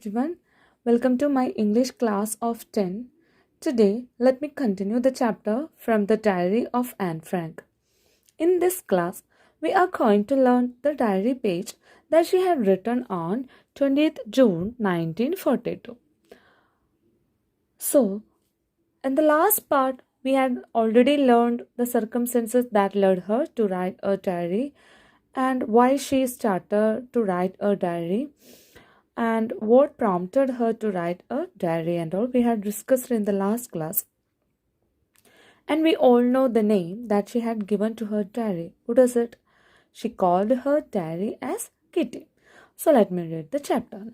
everyone. Welcome to my English class of 10. Today, let me continue the chapter from the Diary of Anne Frank. In this class, we are going to learn the diary page that she had written on 20th June 1942. So, in the last part, we had already learned the circumstances that led her to write a diary and why she started to write a diary and what prompted her to write a diary and all we had discussed in the last class. And we all know the name that she had given to her diary. What is it? She called her diary as Kitty. So let me read the chapter.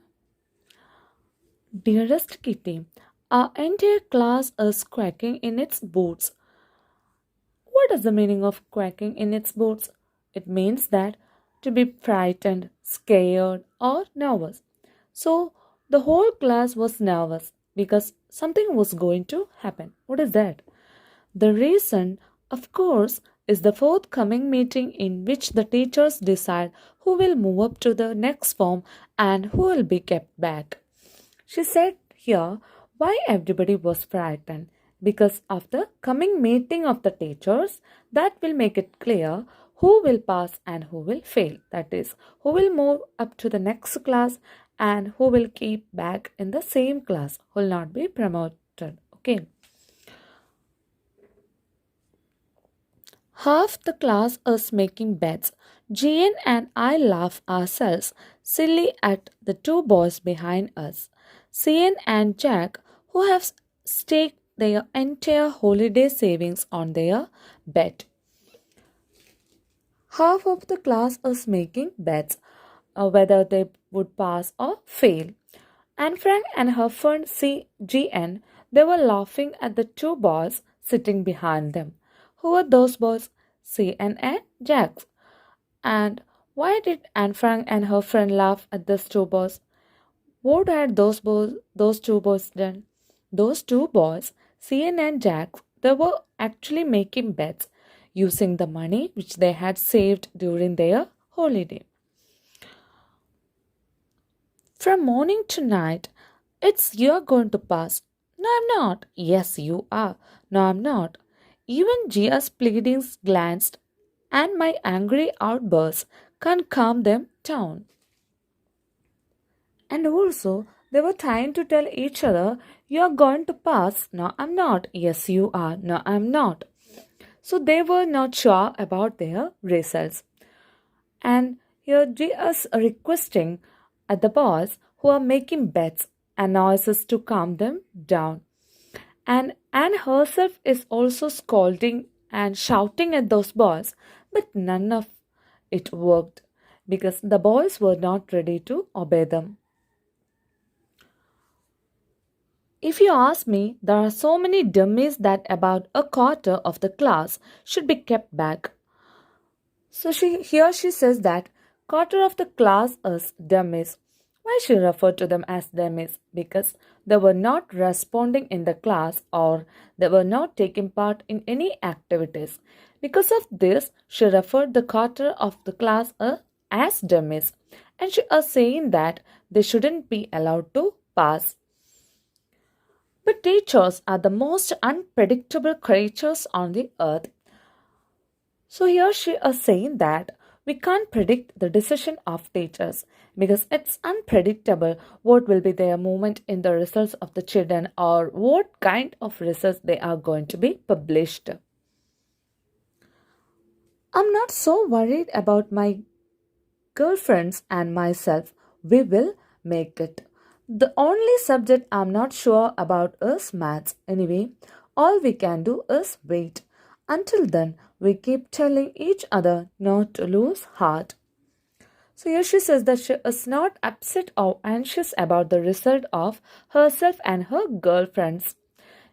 Dearest Kitty, our entire class is quacking in its boots. What is the meaning of quacking in its boots? It means that to be frightened, scared, or nervous. So the whole class was nervous because something was going to happen. What is that? The reason, of course, is the forthcoming meeting in which the teachers decide who will move up to the next form and who will be kept back. She said here why everybody was frightened because of the coming meeting of the teachers that will make it clear who will pass and who will fail. That is, who will move up to the next class and who will keep back in the same class, who will not be promoted. Okay. Half the class is making bets. Jean and I laugh ourselves silly at the two boys behind us. Cian and Jack, who have staked their entire holiday savings on their bet. Half of the class is making bets whether they would pass or fail. Anne Frank and her friend CGN, they were laughing at the two boys sitting behind them. Who were those boys? CN and Jack. And why did Anne Frank and her friend laugh at those two boys? What had those two boys done? Those two boys, CN and Jack, they were actually making bets using the money which they had saved during their holiday. From morning to night, it's you're going to pass. No, I'm not. Yes, you are. No, I'm not. Even Gia's pleadings glanced, and my angry outbursts can't calm them down. And also, they were trying to tell each other, you're going to pass. No, I'm not. Yes, you are. No, I'm not. So they were not sure about their results. And here Gia is requesting at the boys who are making bets and noises to calm them down. And Anne herself is also scolding and shouting at those boys, but none of it worked because the boys were not ready to obey them. If you ask me, there are so many dummies that about a quarter of the class should be kept back. So she says that quarter of the class is dummies. Why she referred to them as dummies? Because they were not responding in the class or they were not taking part in any activities. Because of this, she referred the quarter of the class as dummies. And she is saying that they shouldn't be allowed to pass. But teachers are the most unpredictable creatures on the earth. So here she is saying that we can't predict the decision of teachers because it's unpredictable what will be their movement in the results of the children or what kind of results they are going to be published. I'm not so worried about my girlfriends and myself. We will make it. The only subject I'm not sure about is maths. Anyway, all we can do is wait. Until then, we keep telling each other not to lose heart. So here she says that she is not upset or anxious about the result of herself and her girlfriends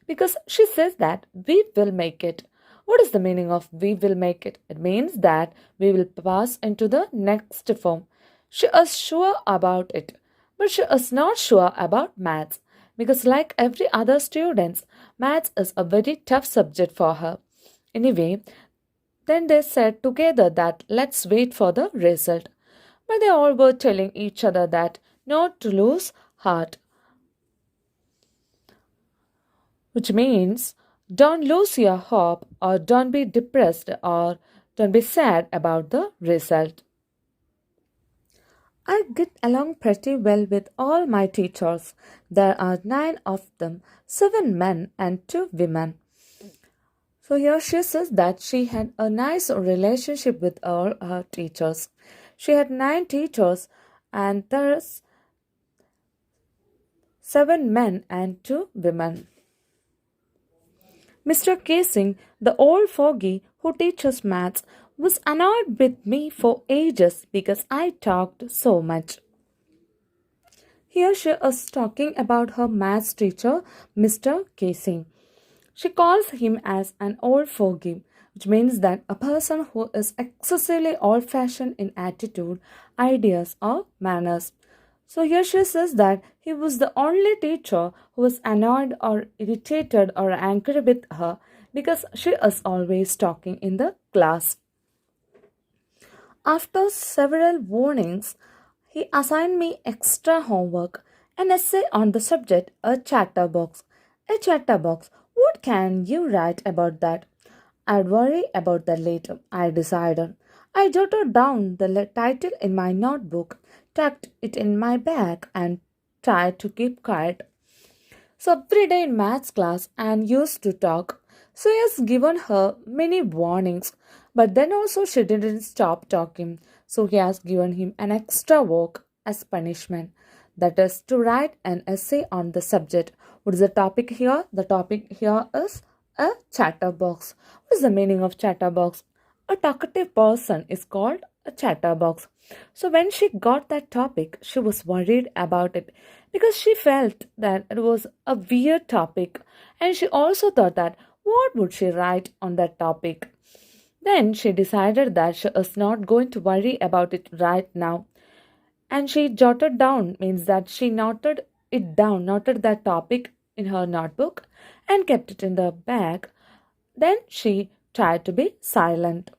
because she says that we will make it. What is the meaning of we will make it? It means that we will pass into the next form. She is sure about it, but she is not sure about maths because like every other student, maths is a very tough subject for her. Anyway, then they said together that let's wait for the result. But they all were telling each other that not to lose heart, which means don't lose your hope or don't be depressed or don't be sad about the result. I get along pretty well with all my teachers. There are nine of them, seven men and two women. So here she says that she had a nice relationship with all her teachers. She had nine teachers and there's seven men and two women. Mr. Casing, the old fogey who teaches maths, was annoyed with me for ages because I talked so much. Here she is talking about her maths teacher, Mr. Casing. She calls him as an old fogey, which means that a person who is excessively old fashioned in attitude, ideas, or manners. So here she says that he was the only teacher who was annoyed or irritated or angry with her because she is always talking in the class. After several warnings, he assigned me extra homework, an essay on the subject, a chatterbox. A chatterbox. What can you write about that? I'd worry about that later, I decided. I jotted down the title in my notebook, tucked it in my bag, and tried to keep quiet. So every day in maths class, Anne used to talk. So he has given her many warnings, but then also she didn't stop talking. So he has given him an extra work as punishment. That is to write an essay on the subject. What is the topic here? The topic here is a chatterbox. What is the meaning of chatterbox? A talkative person is called a chatterbox. So when she got that topic, she was worried about it because she felt that it was a weird topic and she also thought that what would she write on that topic. Then she decided that she is not going to worry about it right now. And she jotted down means that she noted it down, noted that topic in her notebook and kept it in the bag. Then she tried to be silent.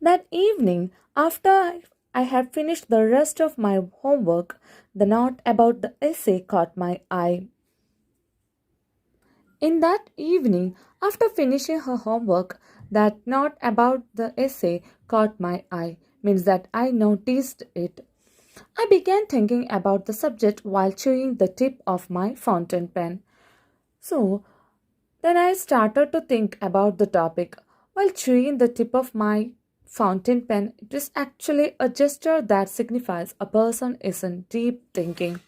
That evening, after I had finished the rest of my homework, the note about the essay caught my eye. In that evening, after finishing her homework, that note about the essay caught my eye, means that I noticed it. I began thinking about the subject while chewing the tip of my fountain pen. So, then I started to think about the topic. While chewing the tip of my fountain pen, it is actually a gesture that signifies a person is in deep thinking.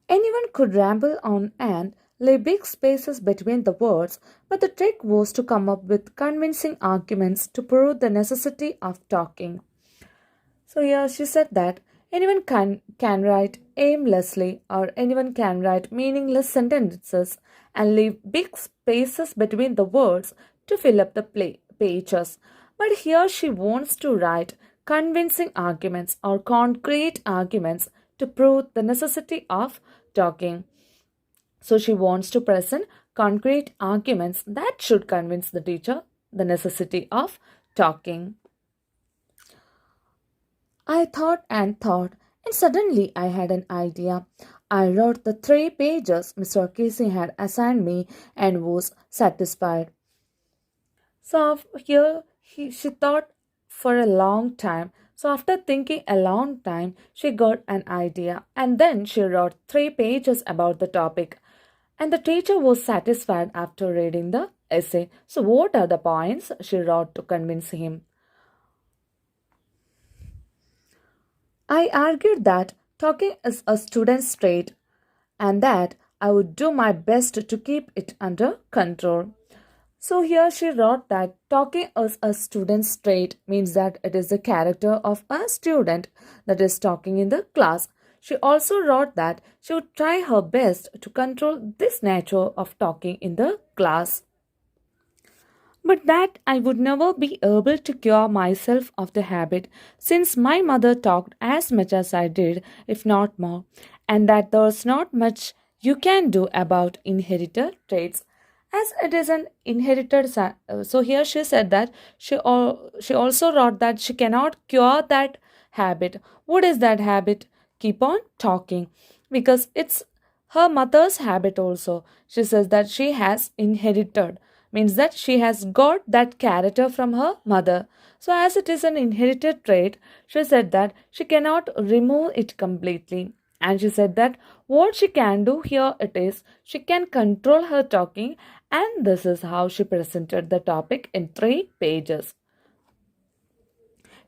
Anyone could ramble on and lay big spaces between the words, but the trick was to come up with convincing arguments to prove the necessity of talking. So here she said that anyone can write aimlessly or anyone can write meaningless sentences and leave big spaces between the words to fill up the pages. But here she wants to write convincing arguments or concrete arguments to prove the necessity of talking. So she wants to present concrete arguments that should convince the teacher the necessity of talking. I thought and thought, and suddenly I had an idea. I wrote the 3 pages Mr. Casey had assigned me and was satisfied. So here she thought for a long time. So after thinking a long time, she got an idea and then she wrote 3 pages about the topic. And the teacher was satisfied after reading the essay. So what are the points she wrote to convince him? I argued that talking is a student's trait and that I would do my best to keep it under control. So here she wrote that talking is a student's trait means that it is the character of a student that is talking in the class. She also wrote that she would try her best to control this nature of talking in the class, but that I would never be able to cure myself of the habit since my mother talked as much as I did, if not more, and that there's not much you can do about inherited traits as it is an inherited so here she said that she also wrote that she cannot cure that habit. What is that habit? Keep on talking. Because it's her mother's habit also. She says that she has inherited, means that she has got that character from her mother. So, as it is an inherited trait, she said that she cannot remove it completely. And she said that what she can do here it is she can control her talking, and this is how she presented the topic in 3 pages.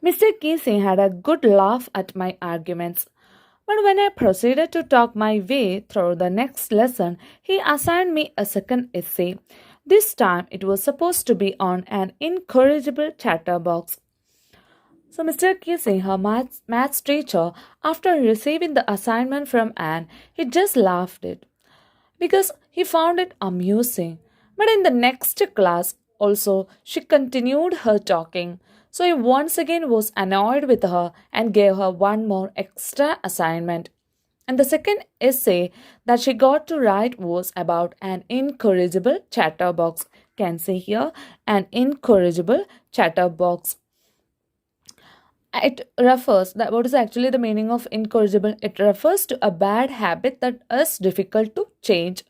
Mr. Casey had a good laugh at my arguments. But when I proceeded to talk my way through the next lesson, he assigned me a second essay. This time it was supposed to be on an incorrigible chatterbox. So Mr. Casey, her maths teacher, after receiving the assignment from Anne, he just laughed it because he found it amusing. But in the next class, also, she continued her talking. So he once again was annoyed with her and gave her one more extra assignment. And the second essay that she got to write was about an incorrigible chatterbox. Can see here an incorrigible chatterbox. It refers that what is actually the meaning of incorrigible? It refers to a bad habit that is difficult to change.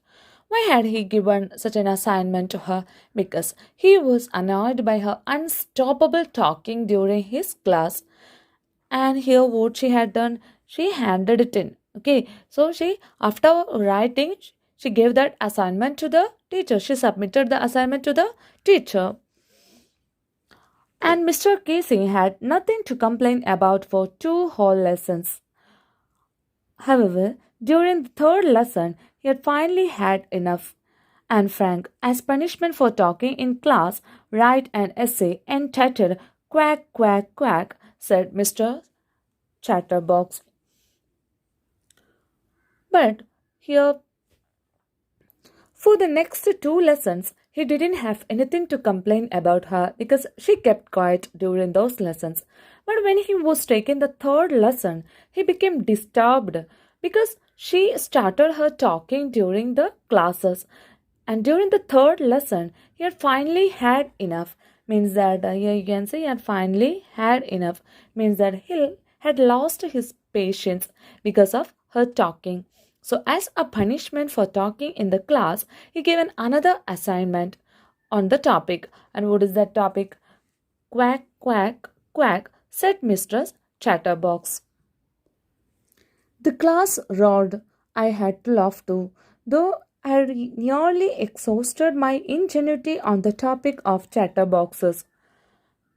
Why had he given such an assignment to her? Because he was annoyed by her unstoppable talking during his class. And here, what she had done, she handed it in. Okay, so she, after writing, she gave that assignment to the teacher. She submitted the assignment to the teacher. And Mr. Casey had nothing to complain about for 2 whole lessons. However, during the third lesson, he had finally had enough. And Frank, as punishment for talking in class, write an essay entitled Quack, Quack, Quack, said Mr. Chatterbox. But here, for the next 2 lessons, he didn't have anything to complain about her because she kept quiet during those lessons. But when he was taking the third lesson, he became disturbed because she started her talking during the classes. And during the third lesson, he had finally had enough. Means that here you can say he had finally had enough. Means that he had lost his patience because of her talking. So, as a punishment for talking in the class, he gave another assignment on the topic. And what is that topic? Quack, quack, quack, said Mistress Chatterbox. The class roared. I had to laugh too, though I had nearly exhausted my ingenuity on the topic of chatterboxes.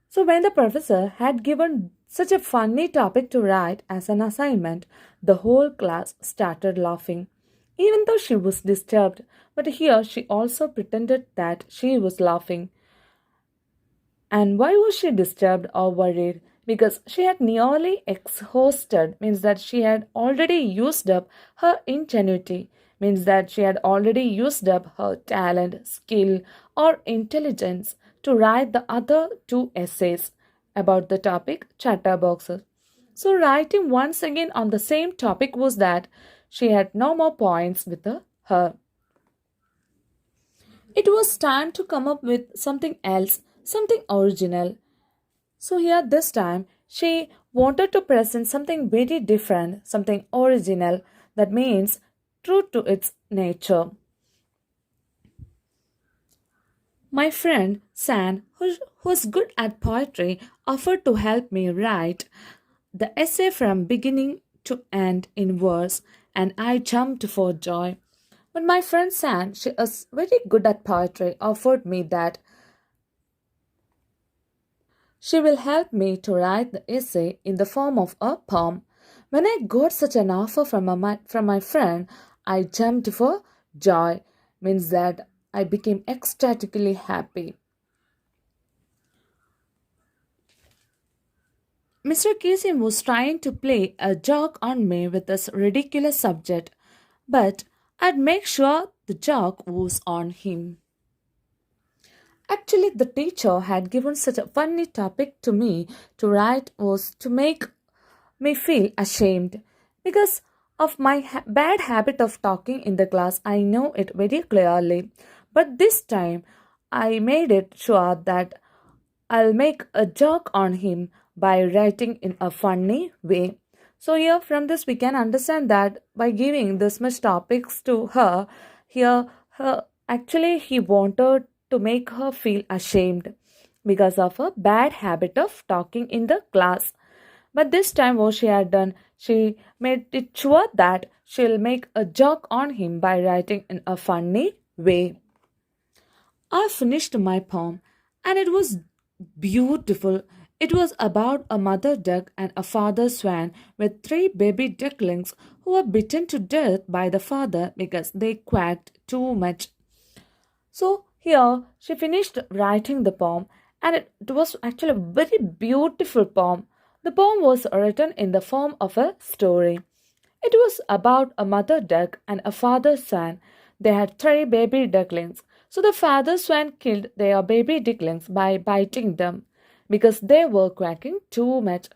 So, when the professor had given such a funny topic to write as an assignment, the whole class started laughing, even though she was disturbed. But here she also pretended that she was laughing. And why was she disturbed or worried? Because she had nearly exhausted, means that she had already used up her ingenuity, means that she had already used up her talent, skill, or intelligence to write the other 2 essays about the topic chatterboxes. So, writing once again on the same topic was that she had no more points with her. It was time to come up with something else, something original. So, here this time she wanted to present something very different, something original, that means true to its nature. My friend San, who's good at poetry, offered to help me write the essay from beginning to end in verse, and I jumped for joy. But my friend San, she is very good at poetry, offered me that she will help me to write the essay in the form of a poem. When I got such an offer from my friend, I jumped for joy, means that I became ecstatically happy. Mr. Casey was trying to play a joke on me with this ridiculous subject, but I'd make sure the joke was on him. Actually, the teacher had given such a funny topic to me to write was to make me feel ashamed because of my bad habit of talking in the class. I know it very clearly, but this time I made it sure that I'll make a joke on him by writing in a funny way. So here from this we can understand that by giving this much topics to her, here her actually he wanted to make her feel ashamed because of a bad habit of talking in the class. But this time, what she had done, she made it sure that she'll make a joke on him by writing in a funny way. I finished my poem and it was beautiful. It was about a mother duck and a father swan with three baby ducklings who were bitten to death by the father because they quacked too much. So here she finished writing the poem, and it was actually a very beautiful poem. The poem was written in the form of a story. It was about a mother duck and a father swan. They had three baby ducklings. So the father swan killed their baby ducklings by biting them because they were quacking too much.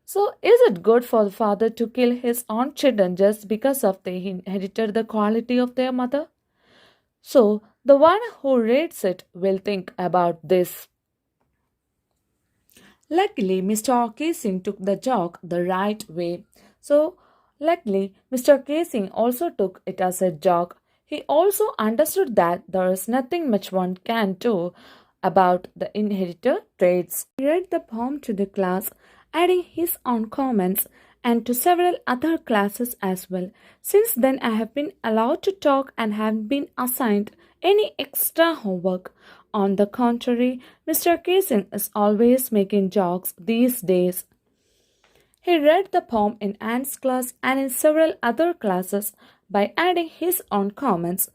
So is it good for the father to kill his own children just because of they inherited the quality of their mother? So, the one who reads it will think about this. Luckily, Mr. Casing took the joke the right way. So, luckily, Mr. Casing also took it as a joke. He also understood that there is nothing much one can do about the inherited traits. He read the poem to the class, adding his own comments and to several other classes as well. Since then, I have been allowed to talk and have been assigned any extra homework. On the contrary, Mr. Casing is always making jokes these days. He read the poem in Anne's class and in several other classes by adding his own comments.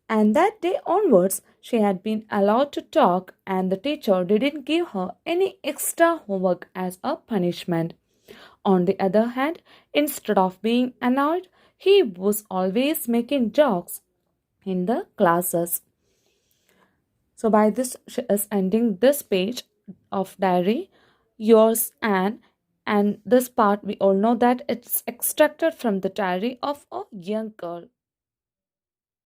And that day onwards, she had been allowed to talk, and the teacher didn't give her any extra homework as a punishment. On the other hand, instead of being annoyed, he was always making jokes in the classes. So, by this, she is ending this page of diary, yours and this part we all know that it's extracted from the diary of a young girl.